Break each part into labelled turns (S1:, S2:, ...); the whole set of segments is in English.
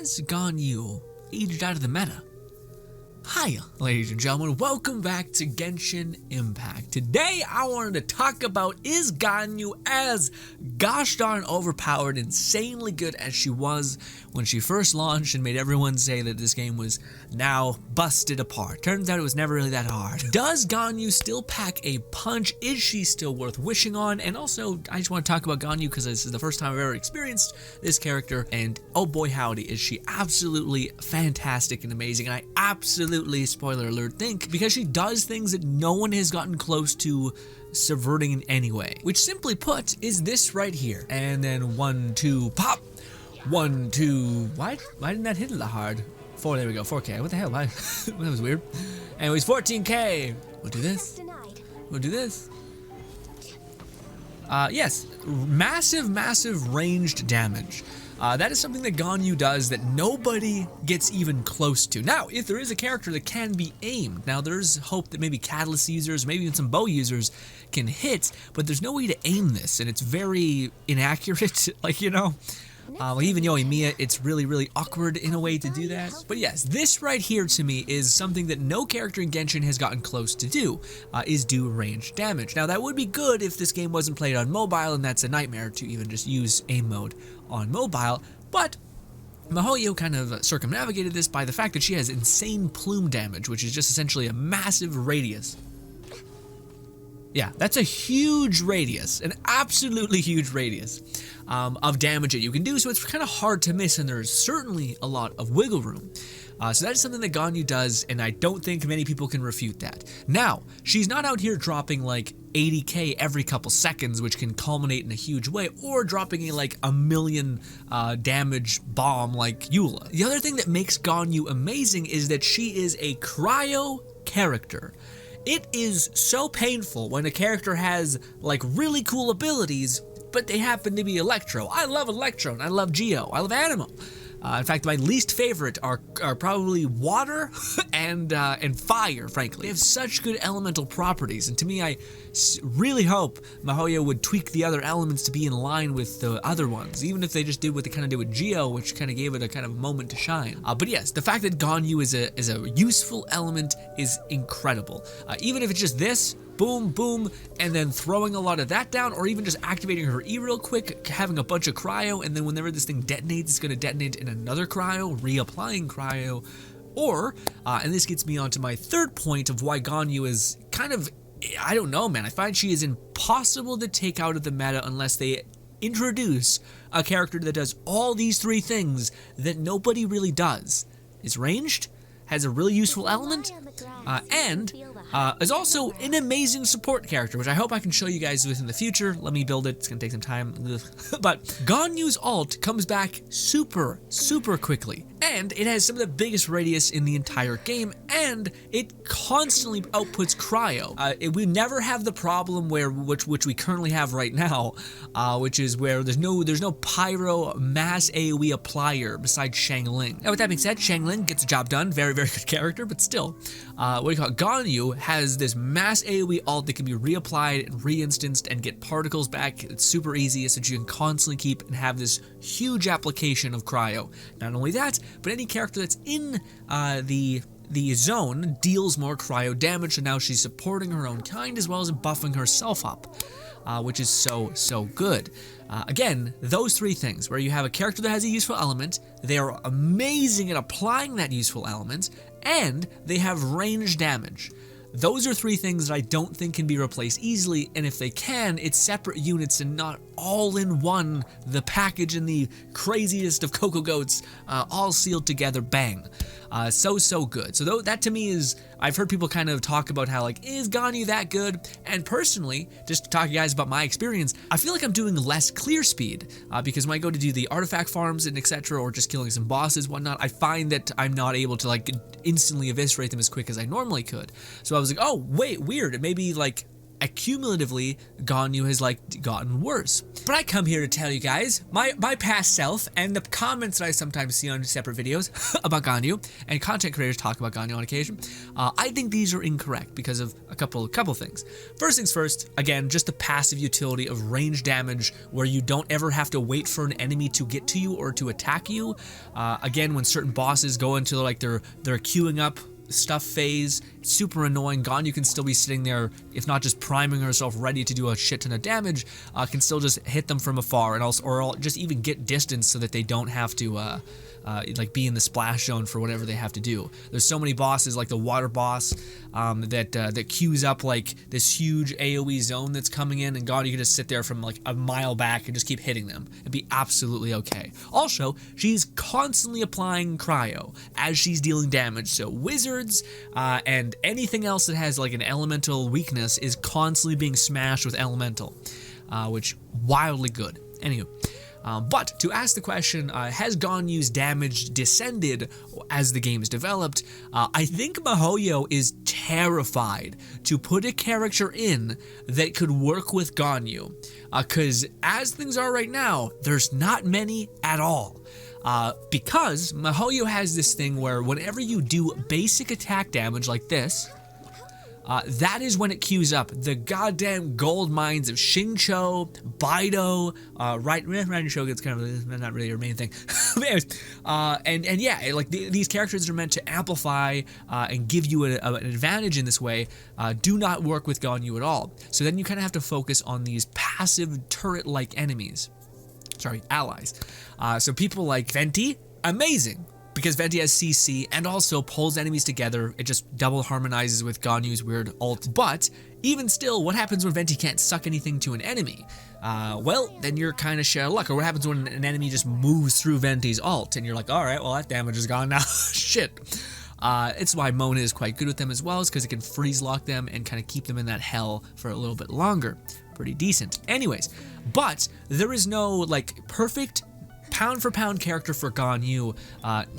S1: has Ganyu aged out of the meta? Hi, ladies and gentlemen, welcome back to Genshin Impact. Today I wanted to talk about, is Ganyu as gosh darn overpowered, insanely good as she was when she first launched and made everyone say that this game was now busted apart. Turns out it was never really that hard. Does Ganyu still pack a punch? Is she still worth wishing on? And also, I just want to talk about Ganyu because this is the first time I've ever experienced this character, and oh boy howdy, is she absolutely fantastic and amazing. And I absolutely, spoiler alert, think because she does things that no one has gotten close to subverting in any way, which simply put is this right here. And then 1, 2, pop. 1, 2, why didn't that hit that hard? 4, there we go, 4K, what the hell, why? That was weird. Anyways, 14K, we'll do this, we'll do this. Yes, massive ranged damage. That is something that Ganyu does that nobody gets even close to. Now, if there is a character that can be aimed, now there's hope that maybe Catalyst users, maybe even some bow users can hit, but there's no way to aim this, and it's very inaccurate, like, you know? Even Yoimiya, it's really awkward in a way to do that. But yes, this right here to me is something that no character in Genshin has gotten close to do, is do range damage. Now that would be good if this game wasn't played on mobile, and that's a nightmare to even just use aim mode on mobile, but Mihoyo kind of circumnavigated this by the fact that she has insane plume damage, which is just essentially a massive radius. Yeah, that's a huge radius, an absolutely huge radius of damage that you can do, so it's kind of hard to miss, and there's certainly a lot of wiggle room. So that is something that Ganyu does, and I don't think many people can refute that. Now, she's not out here dropping like 80k every couple seconds, which can culminate in a huge way, or dropping a like a million damage bomb like Eula. The other thing that makes Ganyu amazing is that she is a cryo character. It is so painful when a character has like really cool abilities, but they happen to be Electro. I love Electro, and I love Geo, I love Animo. In fact, my least favorite are probably water and fire, frankly. They have such good elemental properties, and to me, I really hope Mihoyo would tweak the other elements to be in line with the other ones, even if they just did what they kind of did with Geo, which kind of gave it a kind of moment to shine. But yes, the fact that Ganyu is a useful element is incredible. Even if it's just this, boom, boom, and then throwing a lot of that down, or even just activating her E real quick, having a bunch of cryo, and then whenever this thing detonates, it's going to detonate in another cryo, reapplying cryo, or, and this gets me onto my third point of why Ganyu is kind of, I don't know, man, I find she is impossible to take out of the meta unless they introduce a character that does all these three things that nobody really does. Is ranged, has a really useful element, and is also an amazing support character, which I hope I can show you guys with in the future. Let me build it, it's gonna take some time. But Ganyu's ult comes back super quickly, and it has some of the biggest radius in the entire game, and it constantly outputs cryo. We never have the problem which we currently have right now, which is where there's no pyro mass AoE applier besides Xiangling. Now with that being said, Xiangling gets the job done, very good character, but still, what do you call it? Ganyu has this mass AoE ult that can be reapplied and re-instanced and get particles back. It's super easy, so you can constantly keep and have this huge application of cryo. Not only that, but any character that's in the zone deals more cryo damage, so now she's supporting her own kind as well as buffing herself up, which is so good. Again, those three things, where you have a character that has a useful element, they are amazing at applying that useful element, and they have range damage. Those are three things that I don't think can be replaced easily, and if they can, it's separate units and not all in one, the package and the craziest of Coco Goats, all sealed together, bang. So good. So that to me is, I've heard people kind of talk about how like, is Ganyu that good? And personally, just to talk to you guys about my experience, I feel like I'm doing less clear speed, because when I go to do the artifact farms and etc., or just killing some bosses, whatnot, I find that I'm not able to like instantly eviscerate them as quick as I normally could. So I was like, oh wait, weird, maybe like accumulatively, Ganyu has like gotten worse. But I come here to tell you guys, my past self and the comments that I sometimes see on separate videos about Ganyu, and content creators talk about Ganyu on occasion, I think these are incorrect because of a couple things. First things first, again, just the passive utility of range damage where you don't ever have to wait for an enemy to get to you or to attack you. Again, when certain bosses go into like their queuing up stuff phase, it's super annoying. Ganyu can still be sitting there, if not just priming herself ready to do a shit ton of damage, can still just hit them from afar, and also, or just even get distance so that they don't have to like be in the splash zone for whatever they have to do. There's so many bosses like the water boss that queues up like this huge AoE zone that's coming in, and Ganyu can just sit there from like a mile back and just keep hitting them and be absolutely okay. Also, she's constantly applying cryo as she's dealing damage, so wizards and anything else that has like an elemental weakness is constantly being smashed with elemental, which wildly good. Anywho. But to ask the question, has Ganyu's damage descended as the game is developed? I think miHoYo is terrified to put a character in that could work with Ganyu, because as things are right now, there's not many at all. Because miHoYo has this thing where whenever you do basic attack damage like this, that is when it queues up the goddamn gold mines of Xingqiu, Baido, Raiden Shogun's kind of not really your main thing. But anyways, and yeah, like these characters are meant to amplify and give you an advantage in this way, do not work with Ganyu at all. So then you kind of have to focus on these passive turret-like allies. So people like Venti, amazing. Because Venti has CC and also pulls enemies together, it just double harmonizes with Ganyu's weird ult. But even still, what happens when Venti can't suck anything to an enemy? Well, then you're kind of share luck. Or what happens when an enemy just moves through Venti's ult and you're like, all right, well that damage is gone now. Shit. It's why Mona is quite good with them as well, is because it can freeze lock them and kind of keep them in that hell for a little bit longer. Pretty decent. Anyways, but there is no like perfect pound for pound character for Ganyu,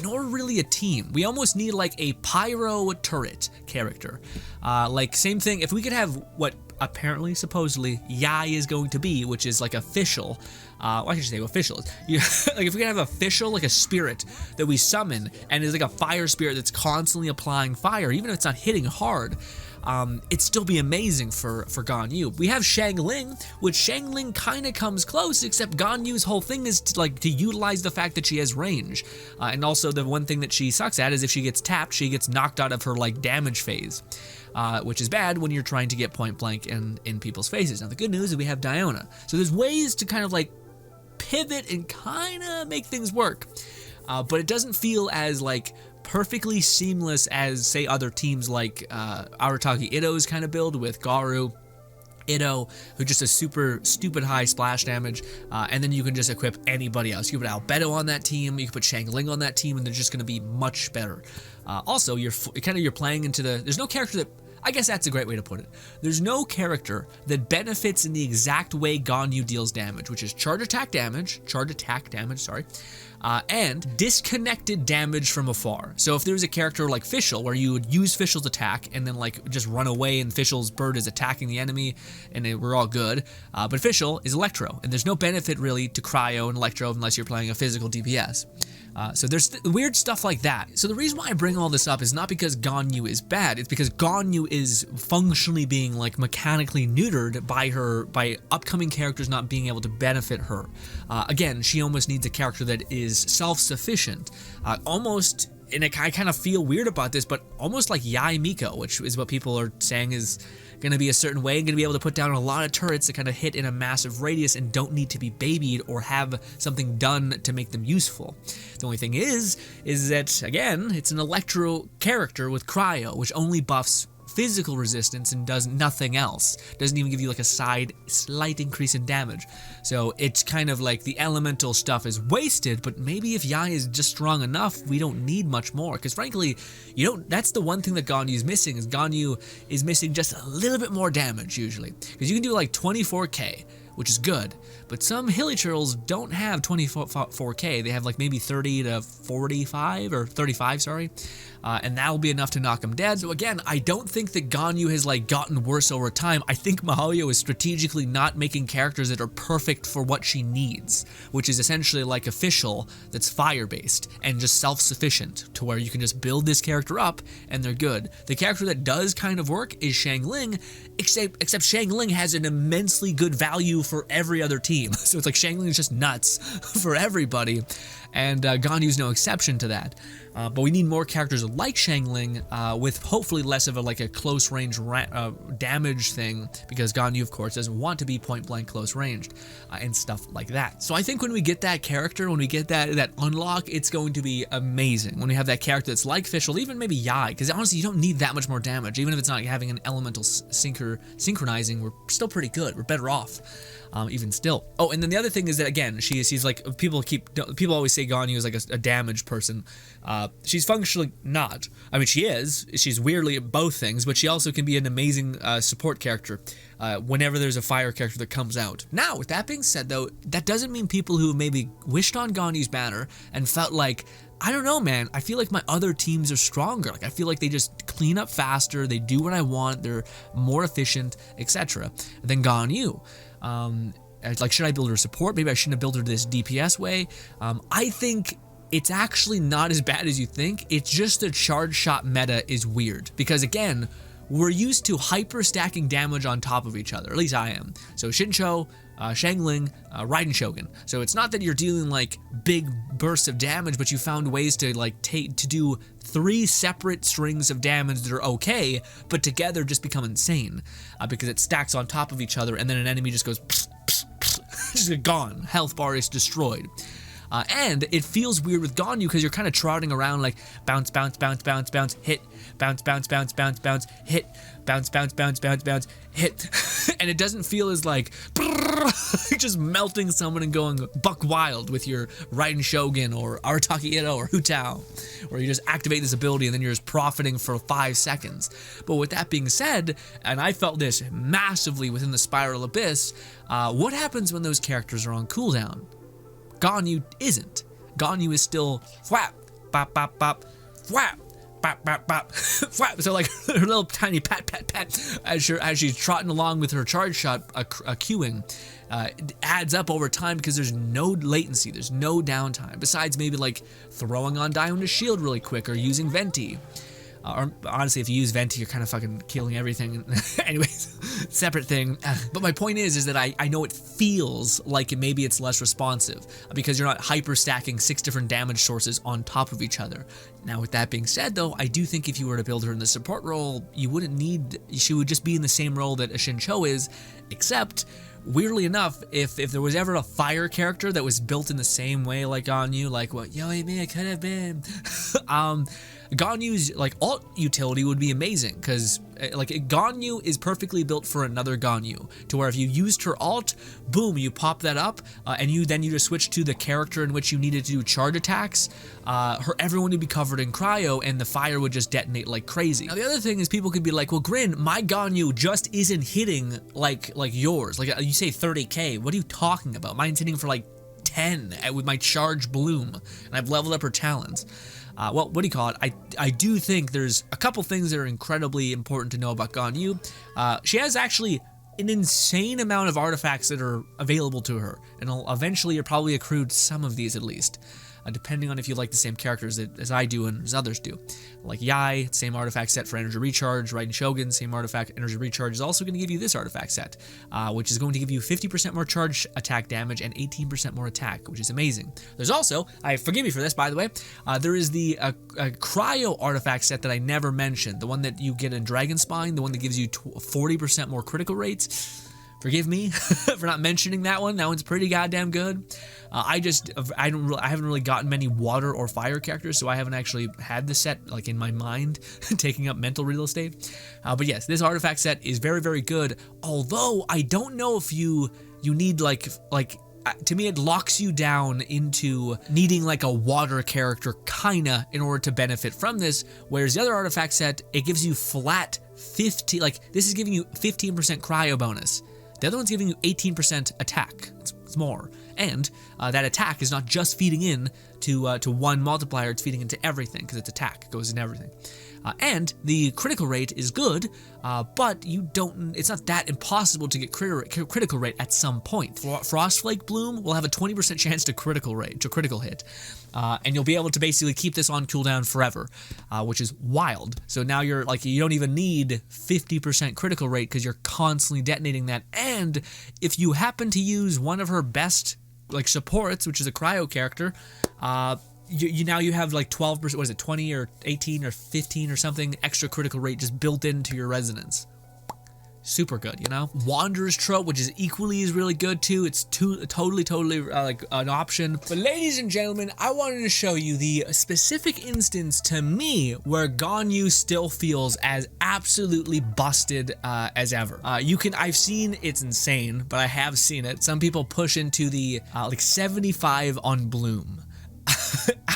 S1: nor really a team. We almost need like a pyro turret character. Like same thing, if we could have what apparently, supposedly, Yai is going to be, which is like official, why should you say official? Like if we could have official, like a spirit that we summon, and is like a fire spirit that's constantly applying fire, even if it's not hitting hard, it'd still be amazing for Ganyu. We have Xiangling, which Xiangling kind of comes close, except Ganyu's whole thing is to utilize the fact that she has range. And also the one thing that she sucks at is if she gets tapped, she gets knocked out of her like damage phase, which is bad when you're trying to get point blank in people's faces. Now the good news is we have Diona. So there's ways to kind of like pivot and kind of make things work. But it doesn't feel as like perfectly seamless as, say, other teams like Aratagi Ito's kind of build with Garu, Ito, who just a super stupid high splash damage, and then you can just equip anybody else. You can put Albedo on that team, you can put Xiangling on that team, and they're just going to be much better. Also, you're playing into the, there's no character that, I guess that's a great way to put it. There's no character that benefits in the exact way Ganyu deals damage, which is charge attack damage, and disconnected damage from afar. So if there's a character like Fischl, where you would use Fischl's attack and then like just run away and Fischl's bird is attacking the enemy and we're all good, but Fischl is Electro, and there's no benefit really to Cryo and Electro unless you're playing a physical DPS. So there's weird stuff like that. So the reason why I bring all this up is not because Ganyu is bad, it's because Ganyu is functionally being like mechanically neutered by upcoming characters not being able to benefit her. Again, she almost needs a character that is self-sufficient, almost, and I kind of feel weird about this, but almost like Yai Miko, which is what people are saying is going to be a certain way, going to be able to put down a lot of turrets that kind of hit in a massive radius and don't need to be babied or have something done to make them useful. The only thing is that, again, it's an Electro character with Cryo, which only buffs physical resistance and does nothing else. Doesn't even give you like a slight increase in damage. So it's kind of like the elemental stuff is wasted, but maybe if Yai is just strong enough, we don't need much more. Because frankly, that's the one thing that Ganyu is missing, is Ganyu is missing just a little bit more damage usually. Because you can do like 24k which is good. But some hilichurls don't have 24K. They have like maybe 30 to 45 or 35, sorry. And that'll be enough to knock him dead. So again, I don't think that Ganyu has like gotten worse over time. I think Mihoyo is strategically not making characters that are perfect for what she needs, which is essentially like a fischl that's fire-based and just self-sufficient to where you can just build this character up and they're good. The character that does kind of work is Xiangling, except Xiangling has an immensely good value for every other team. So it's like Xiangling is just nuts for everybody, and Ganyu's no exception to that. But we need more characters like Xiangling with hopefully less of a close range damage thing, because Ganyu of course doesn't want to be point blank close ranged and stuff like that. So I think when we get that character, when we get that unlock, it's going to be amazing. When we have that character that's like fischl, even maybe Yai, because honestly you don't need that much more damage. Even if it's not having an elemental synchronizing, we're still pretty good. We're better off. Even still. Oh, and then the other thing is that again, she's like, people always say Ganyu is like a damage person. She's functionally not. I mean, she's weirdly at both things, but she also can be an amazing support character whenever there's a fire character that comes out. Now, with that being said though, that doesn't mean people who maybe wished on Ganyu's banner and felt like, I don't know, man, I feel like my other teams are stronger. Like, I feel like they just clean up faster, they do what I want, they're more efficient, etc. than Ganyu. Like, should I build her support? Maybe I shouldn't have built her this DPS way. I think it's actually not as bad as you think. It's just the charge shot meta is weird, because again, we're used to hyper stacking damage on top of each other. At least I am. So Shincho, Xiangling, Raiden Shogun. So it's not that you're dealing like big bursts of damage, but you found ways to like to do 3 separate strings of damage that are okay, but together just become insane because it stacks on top of each other, and then an enemy just goes just gone. Health bar is destroyed. And it feels weird with Ganyu because you're kind of trotting around like bounce, bounce, bounce, bounce, bounce, hit, bounce, bounce, bounce, bounce, bounce, hit, bounce, bounce, bounce, bounce, bounce, hit. And it doesn't feel as like just melting someone and going buck wild with your Raiden Shogun or Arataki Ito or Hu Tao, where you just activate this ability and then you're just profiting for 5 seconds. But with that being said, and I felt this massively within the Spiral Abyss, what happens when those characters are on cooldown? Ganyu isn't. Ganyu is still flap, bop, bop, bop, flap, bop, bop, bop, flap. So like her little tiny pat, pat, pat as she's trotting along with her charge shot queuing adds up over time because there's no latency, there's no downtime. Besides maybe like throwing on Dion's shield really quick or using Venti. Or honestly, if you use Venti, you're kind of fucking killing everything. Anyways, separate thing. But my point is that I know it feels like maybe it's less responsive because you're not hyper stacking 6 different damage sources on top of each other. Now, with that being said, though, I do think if you were to build her in the support role, she would just be in the same role that a Shincho is, except weirdly enough, if there was ever a fire character that was built in the same way like Ganyu, like what Yoimiya could have been, Ganyu's like alt utility would be amazing because like Ganyu is perfectly built for another Ganyu, to where if you used her alt, boom, you pop that up, and you just switch to the character in which you needed to do charge attacks. Everyone would be covered in cryo, and the fire would just detonate like crazy. Now the other thing is people could be like, well, Grin, my Ganyu just isn't hitting like yours. Like you say 30k, what are you talking about? Mine's hitting for like 10 with my charge bloom, and I've leveled up her talents. Well, what do you call it? I do think there's a couple things that are incredibly important to know about Ganyu. She has actually an insane amount of artifacts that are available to her, and eventually you're probably accrued some of these at least, depending on if you like the same characters as I do and as others do. Like Yai, same artifact set for energy recharge. Raiden Shogun, same artifact energy recharge, is also going to give you this artifact set, which is going to give you 50% more charge attack damage and 18% more attack, which is amazing. There's also, forgive me for this by the way, there is the cryo artifact set that I never mentioned, the one that you get in Dragon Spine, the one that gives you 40% more critical rates. Forgive me for not mentioning that one. That one's pretty goddamn good. I haven't really gotten many water or fire characters, so I haven't actually had the set like in my mind, taking up mental real estate. But yes, this artifact set is very, very good. Although I don't know if you need to me, it locks you down into needing like a water character kinda in order to benefit from this. Whereas the other artifact set, it gives you flat 50. Like this is giving you 15% cryo bonus. The other one's giving you 18% attack. It's more. And that attack is not just feeding in to one multiplier, it's feeding into everything, because it's attack, it goes in everything. And the critical rate is good, but it's not that impossible to get critical rate at some point. Frostflake Bloom will have a 20% chance to critical hit, and you'll be able to basically keep this on cooldown forever, which is wild. So now you don't even need 50% critical rate because you're constantly detonating that. And if you happen to use one of her best supports, which is a cryo character, you have 12%, what is it, 20 or 18 or 15 or something extra critical rate just built into your resonance. Super good, Wanderer's Trope, which is equally as really good too. It's totally an option. But ladies and gentlemen, I wanted to show you the specific instance to me where Ganyu still feels as absolutely busted as ever. I've seen it's insane, but I have seen it. Some people push into the 75 on Bloom.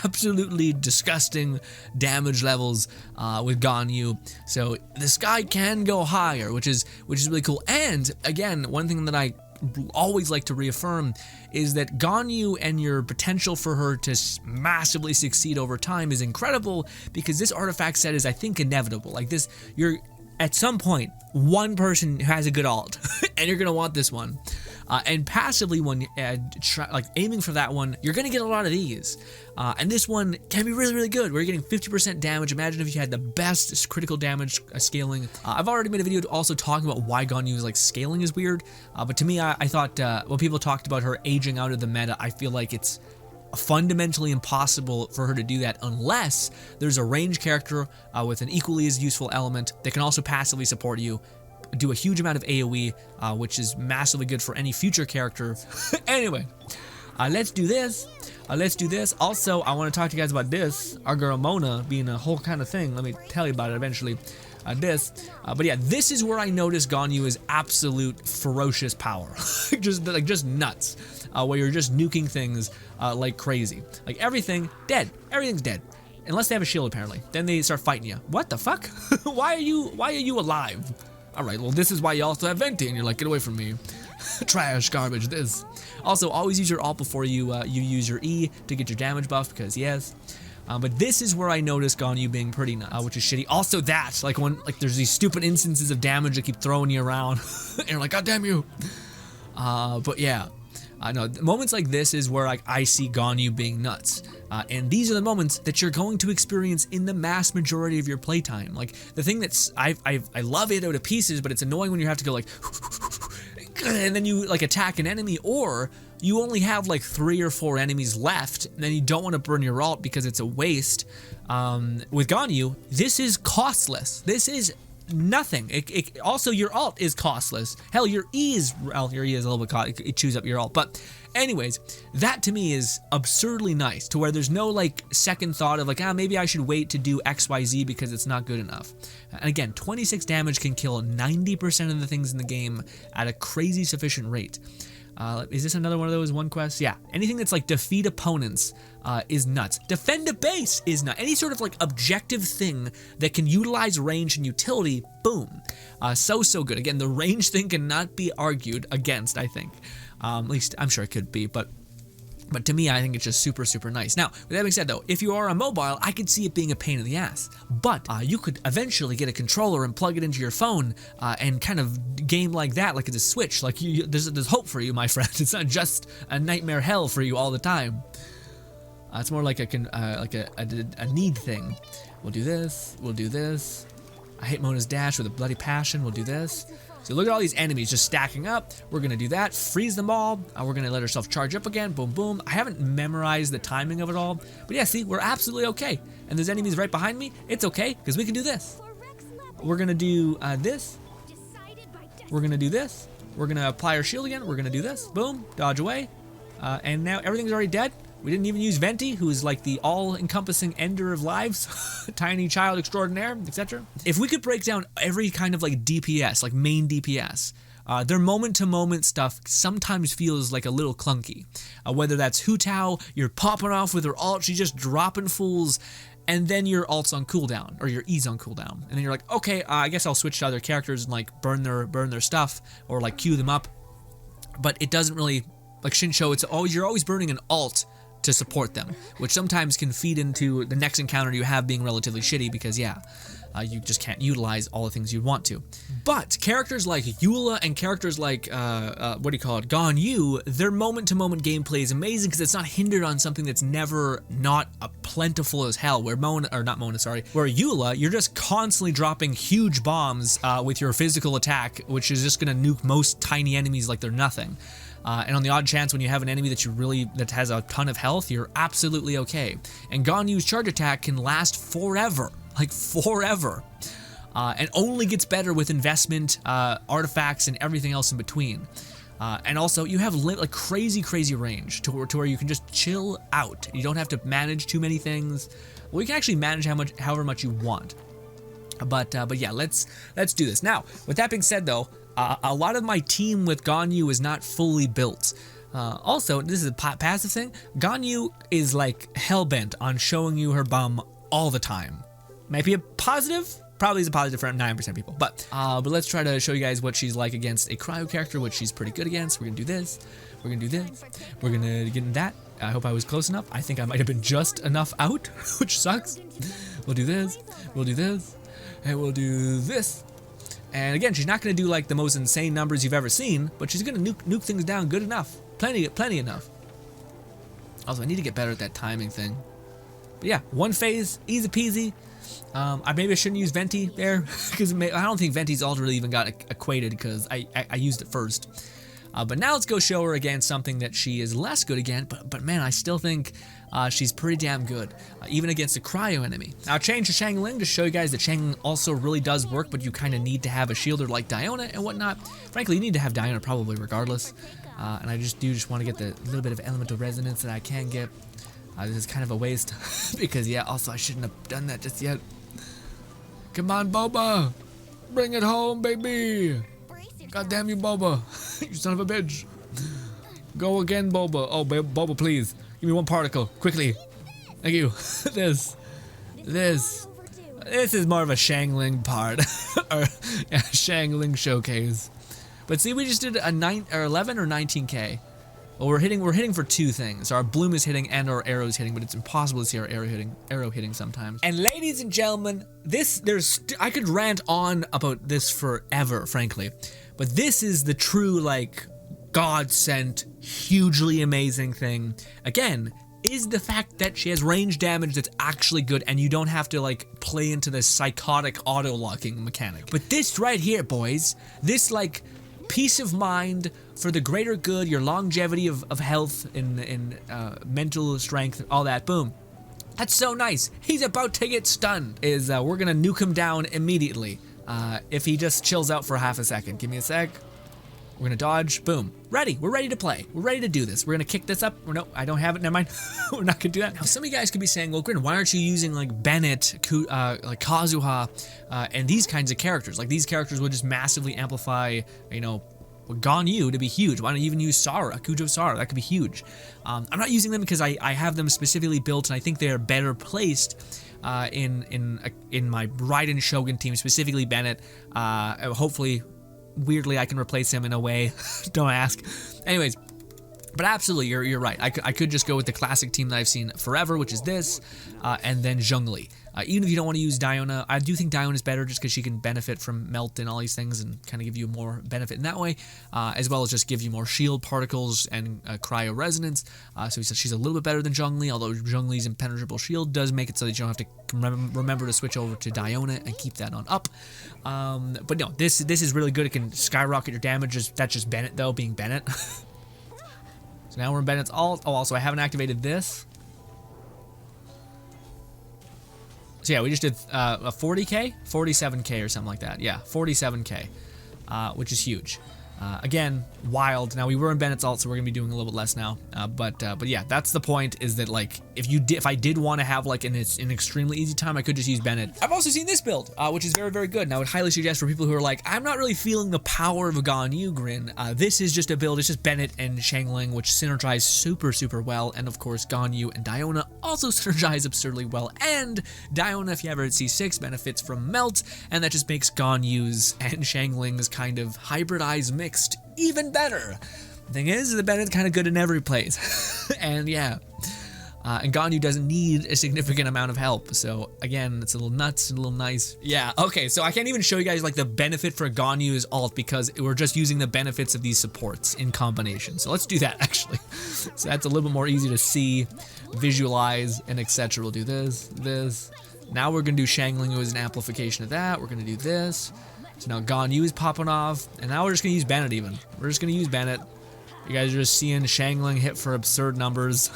S1: Absolutely disgusting damage levels with Ganyu. So this guy can go higher, which is really cool. And again, one thing that I always like to reaffirm is that Ganyu and your potential for her to massively succeed over time is incredible, because this artifact set is, I think, inevitable. You're at some point one person has a good alt, and you're gonna want this one. And passively, when aiming for that one, you're going to get a lot of these. And this one can be really, really good, where you're getting 50% damage. Imagine if you had the best critical damage scaling. I've already made a video also talking about why Ganyu's scaling is weird. But to me, I thought when people talked about her aging out of the meta, I feel like it's fundamentally impossible for her to do that unless there's a range character with an equally as useful element that can also passively support you, do a huge amount of AoE, which is massively good for any future character. Anyway, let's do this. Also, I want to talk to you guys about this. Our girl Mona being a whole kind of thing. Let me tell you about it eventually. But yeah, this is where I noticed Ganyu's absolute ferocious power. just nuts. Where you're just nuking things like crazy. Everything's dead. Unless they have a shield, apparently. Then they start fighting you. What the fuck? Why are you alive? Alright, well, this is why you also have Venti, and you're like, get away from me. Trash, garbage, this. Also, always use your alt before you use your E to get your damage buff, because yes. But this is where I noticed Ganyu being pretty nuts, which is shitty. Also that, when there's these stupid instances of damage that keep throwing you around, and you're like, god damn you. But yeah. No, moments like this is where I see Ganyu being nuts. And these are the moments that you're going to experience in the mass majority of your playtime. The thing that's, I love it out of pieces, but it's annoying when you have to go and then you attack an enemy, or you only have 3 or 4 enemies left, and then you don't want to burn your alt because it's a waste. With Ganyu, this is costless. This is nothing. Also, your alt is costless. Hell, your E is a little bit costly. It chews up your alt. But anyways, that to me is absurdly nice, to where there's no second thought of maybe I should wait to do XYZ because it's not good enough. And again, 26 damage can kill 90% of the things in the game at a crazy sufficient rate. Is this another one of those one quests? Yeah. Anything that's defeat opponents is nuts. Defend a base is nuts. Any sort of objective thing that can utilize range and utility, boom. So good. Again, the range thing cannot be argued against, I think. At least I'm sure it could be, but to me, I think it's just super, super nice. Now, with that being said, though, if you are on mobile, I could see it being a pain in the ass. But you could eventually get a controller and plug it into your phone and kind of game like that, like it's a Switch. There's hope for you, my friend. It's not just a nightmare hell for you all the time. It's more like a need thing. We'll do this. We'll do this. I hate Mona's dash with a bloody passion. We'll do this. So look at all these enemies just stacking up. We're going to do that. Freeze them all. We're going to let ourselves charge up again. Boom, boom. I haven't memorized the timing of it all. But yeah, see, we're absolutely okay. And there's enemies right behind me. It's okay, because we can do this. We're going to do this. We're going to do this. We're going to apply our shield again. We're going to do this. Boom. Dodge away. And now everything's already dead. We didn't even use Venti, who is the all-encompassing ender of lives, tiny child extraordinaire, etc. If we could break down every kind of DPS, main DPS, their moment-to-moment stuff sometimes feels a little clunky. Whether that's Hu Tao, you're popping off with her ult, she's just dropping fools, and then your alt's on cooldown, or your E's on cooldown. And then you're like, okay, I guess I'll switch to other characters and burn their stuff, or queue them up. but it doesn't really, like Shinsho, you're always burning an alt to support them, which sometimes can feed into the next encounter you have being relatively shitty because, yeah, you just can't utilize all the things you'd want to. But characters like Eula and characters like, Ganyu, their moment-to-moment gameplay is amazing because it's not hindered on something that's never not plentiful as hell, where Eula, you're just constantly dropping huge bombs with your physical attack, which is just gonna nuke most tiny enemies like they're nothing. And on the odd chance when you have an enemy that has a ton of health, you're absolutely okay. And Ganyu's charge attack can last forever. Like forever, and only gets better with investment, artifacts, and everything else in between. And also, you have like crazy range to where you can just chill out. You don't have to manage too many things. Well, you can actually manage however much you want. But yeah, let's do this. Now, with that being said, though, a lot of my team with Ganyu is not fully built. Also, this is a passive thing. Ganyu is like hellbent on showing you her bum all the time. Might be a positive, probably is a positive for 9% of people, but let's try to show you guys what she's like against a cryo character, which she's pretty good against. We're gonna do this, we're gonna do this, we're gonna get in that. I hope I was close enough. I think I might have been just enough out, which sucks. We'll do this, we'll do this, and we'll do this. And again, she's not gonna do like the most insane numbers you've ever seen, but she's gonna nuke things down good enough, plenty enough. Also, I need to get better at that timing thing. But yeah, one phase, easy peasy. Maybe I shouldn't use Venti there, because I don't think Venti's ult really even got equated, because I used it first. But now let's go show her against something that she is less good against, but man, I still think she's pretty damn good, even against a cryo enemy. Now change to Xiangling to show you guys that Xiangling also really does work, but you kind of need to have a shielder like Diona and whatnot. Frankly, you need to have Diona probably regardless, and I just want to get the little bit of elemental resonance that I can get. This is kind of a waste, because yeah, also I shouldn't have done that just yet. Come on, Boba! Bring it home, baby! God damn you, Boba! You son of a bitch! Go again, Boba! Oh, Boba, please! Give me one particle, quickly! Thank you! This is more of a Xiangling part, or a Xiangling showcase. But see, we just did a 11 or 19k. Well, we're hitting for two things. Our bloom is hitting and our arrow's hitting, but it's impossible to see our arrow hitting sometimes. And ladies and gentlemen, I could rant on about this forever, frankly, but this is the true, like, God-sent, hugely amazing thing. Again, is the fact that she has range damage that's actually good, and you don't have to, like, play into this psychotic auto-locking mechanic. But this right here, boys, this, like, peace of mind for the greater good, your longevity of health and mental strength, all that, boom. That's so nice. He's about to get stunned. We're gonna nuke him down immediately if he just chills out for half a second. Give me a sec. We're gonna dodge, boom. Ready, we're ready to play. We're ready to do this. We're gonna kick this up. No, I don't have it, never mind. We're not gonna do that. Now, some of you guys could be saying, well, Grin, why aren't you using like Bennett, like Kazuha, and these kinds of characters? Like these characters would just massively amplify, you know, Ganyu to be huge. Why don't you even use Sara, Kujo Sara? That could be huge. I'm not using them because I have them specifically built, and I think they're better placed in my Raiden Shogun team, specifically Bennett. Hopefully, weirdly, I can replace him in a way. Don't ask. Anyways, but absolutely, you're right. I could just go with the classic team that I've seen forever, which is this, and then Zhongli. Even if you don't want to use Diona, I do think Diona is better just because she can benefit from melt and all these things and kind of give you more benefit in that way, as well as just give you more shield particles and cryo resonance. So she's a little bit better than Zhongli, although Zhongli's impenetrable shield does make it so that you don't have to remember to switch over to Diona and keep that on up. But no, this is really good. It can skyrocket your damage. That's just Bennett, though, being Bennett. So now we're in Bennett's ult. Oh, also, I haven't activated this. So yeah, we just did a 40k, 47k or something like that. Yeah, 47k, which is huge. Again, wild. Now we were in Bennett's ult, so we're gonna be doing a little bit less now. But yeah, that's the point. Is that like if I did want to have like an extremely easy time, I could just use Bennett. I've also seen this build, which is very, very good. And I would highly suggest for people who are like, I'm not really feeling the power of a Ganyu Grin. This is just a build. It's just Bennett and Xiangling, which synergize super, super well. And of course, Ganyu and Diona also synergize absurdly well. And Diona, if you ever see C6, benefits from melt, and that just makes Ganyu's and Xiangling's kind of hybridized mixed even better. The thing is, the Bennett's kind of good in every place. And yeah. And Ganyu doesn't need a significant amount of help. So again, it's a little nuts and a little nice. Yeah, okay, so I can't even show you guys like the benefit for Ganyu's ult because we're just using the benefits of these supports in combination. So let's do that actually. So that's a little bit more easy to see, visualize, and etc. We'll do this, this. Now we're gonna do Shangling, who is an amplification of that. We're gonna do this. So now Ganyu is popping off, and now we're just gonna use Bennett even. We're just gonna use Bennett. You guys are just seeing Shangling hit for absurd numbers.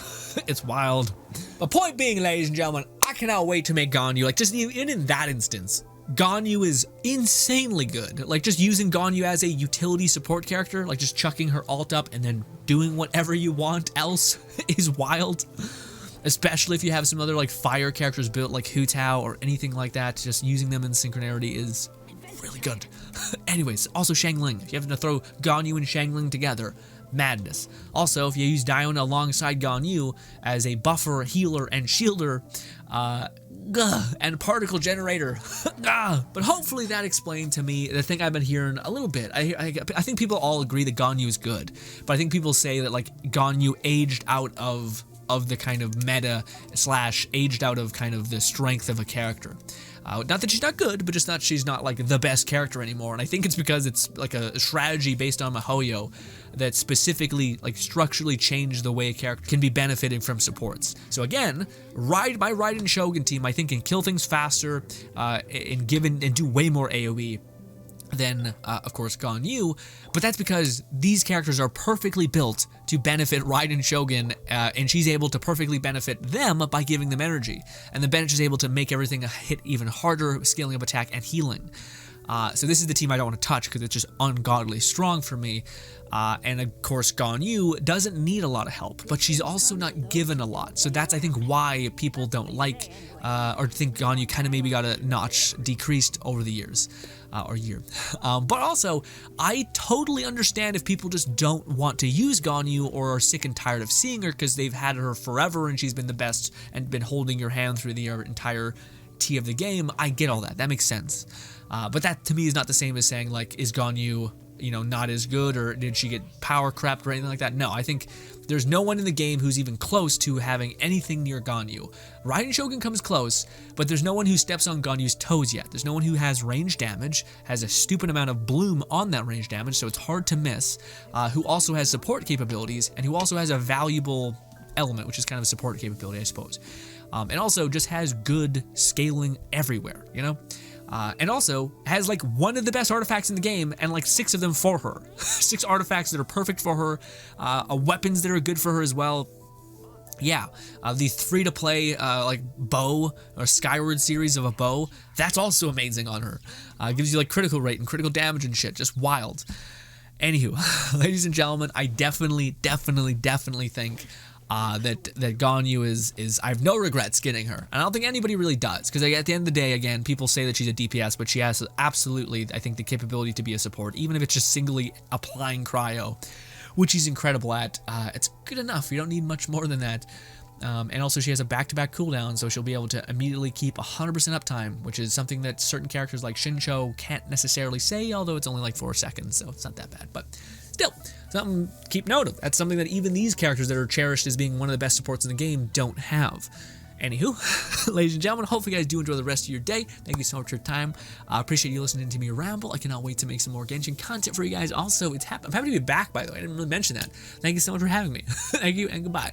S1: It's wild. But point being, ladies and gentlemen, I cannot wait to make Ganyu. Like, just even in that instance, Ganyu is insanely good. Like, just using Ganyu as a utility support character, like just chucking her ult up and then doing whatever you want else is wild. Especially if you have some other, like, fire characters built like Hu Tao or anything like that. Just using them in synchronarity is really good. Anyways, also Shangling. If you have to throw Ganyu and Shangling together, madness. Also, if you use Diona alongside Ganyu as a buffer, healer, and shielder, and particle generator, but hopefully that explained to me the thing I've been hearing a little bit. I think people all agree that Ganyu is good, but I think people say that like Ganyu aged out of the kind of meta / aged out of kind of the strength of a character. Not that she's not good, but just that she's not like the best character anymore. And I think it's because it's like a strategy based on MiHoYo that specifically like structurally changed the way a character can be benefiting from supports. So again, my Raiden Shogun team I think can kill things faster and do way more AoE than, of course, Ganyu, but that's because these characters are perfectly built to benefit Raiden Shogun, and she's able to perfectly benefit them by giving them energy, and the Bennett is able to make everything hit even harder, scaling up attack and healing. So this is the team I don't want to touch because it's just ungodly strong for me. And of course, Ganyu doesn't need a lot of help, but she's also not given a lot. So that's, I think, why people don't like or think Ganyu kind of maybe got a notch decreased over the years. But also, I totally understand if people just don't want to use Ganyu or are sick and tired of seeing her because they've had her forever and she's been the best and been holding your hand through the entire T of the game. I get all that. That makes sense. But that to me is not the same as saying like, is Ganyu, not as good, or did she get power crept or anything like that? No, I think there's no one in the game who's even close to having anything near Ganyu. Raiden Shogun comes close, but there's no one who steps on Ganyu's toes yet. There's no one who has range damage, has a stupid amount of bloom on that range damage, so it's hard to miss, who also has support capabilities, and who also has a valuable element, which is kind of a support capability, I suppose. And also just has good scaling everywhere, and also has like one of the best artifacts in the game and like 6 of them for her. 6 artifacts that are perfect for her, weapons that are good for her as well. Yeah, the free-to-play like bow or Skyward series of a bow, that's also amazing on her. Gives you like critical rate and critical damage and shit, just wild. Anywho, ladies and gentlemen, I definitely think that Ganyu is I have no regrets getting her. And I don't think anybody really does, because at the end of the day, again, people say that she's a DPS, but she has absolutely, I think, the capability to be a support, even if it's just singly applying cryo, which she's incredible at. It's good enough. You don't need much more than that. And also she has a back-to-back cooldown, so she'll be able to immediately keep 100% uptime, which is something that certain characters like Shincho can't necessarily say, although it's only like 4 seconds, so it's not that bad. But still, something to keep note of. That's something that even these characters that are cherished as being one of the best supports in the game don't have. Anywho, ladies and gentlemen, hopefully you guys do enjoy the rest of your day. Thank you so much for your time. I appreciate you listening to me ramble. I cannot wait to make some more Genshin content for you guys. Also, I'm happy to be back, by the way. I didn't really mention that. Thank you so much for having me. Thank you, and goodbye.